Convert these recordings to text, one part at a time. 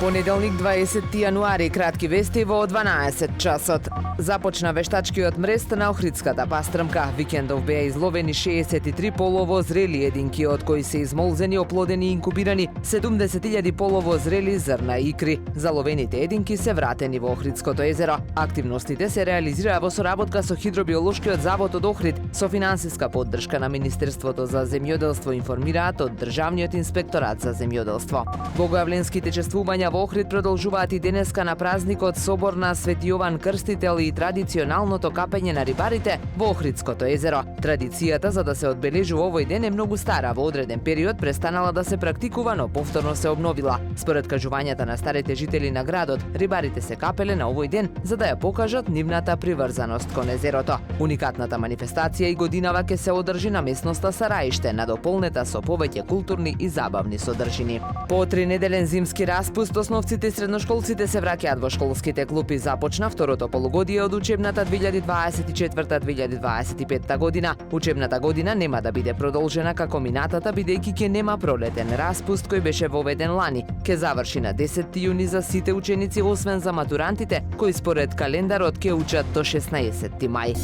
Понеделник 20 јануари, кратки вести во 12 часот. Започна вештачкиот мрест на Охридската пастрмка. Викендов беа изловени 63 полово зрели единки, од кои се измолзени, оплодени и инкубирани 70.000 полово зрели зрна икри. Заловените единки се вратени во Охридското езеро. Активностите се реализираа во соработка со Хидробиолошкиот завод од Охрид, со финансиска поддршка на Министерството за земјоделство, информираат од Државниот инспекторат за земјоделство. Богојавленските чествувања во Охрид продолжуваат и денеска на празникот собор на Свети Јован Крстител и традиционалното капење на рибарите во Охридското езеро. Традицијата за да се одбележува овој ден е многу стара. Во одреден период престанала да се практикува, но повторно се обновила. Според кажувањата на старите жители на градот, рибарите се капеле на овој ден за да ја покажат нивната приврзаност кон езерото. Уникатната манифестација и годинава ќе се одржи на местноста Сараиште, надополнета со повеќе културни и забавни содржини. По 3-неделен зимски распуст, основците и средношколците се враќаат во школските клупи. Започна второто полугодие од учебната 2024-2025 година. Учебната година нема да биде продолжена како минатата, бидејќи ќе нема пролетен распуст кој беше воведен лани. Ќе заврши на 10 јуни за сите ученици, освен за матурантите, кои според календарот ќе учат до 16 мај.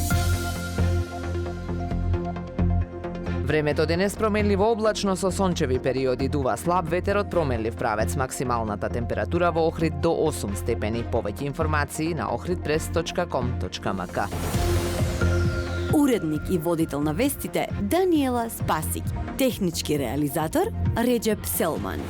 Времето денес променливо облачно со сончеви периоди, дува слаб ветер од променлив правец. Максималната температура во Охрид до 8 степени. Повеќе информации на ohridpress.com.mk. Уредник и водител на вестите Даниела Спасик. Технички реализатор Реджеп Селман.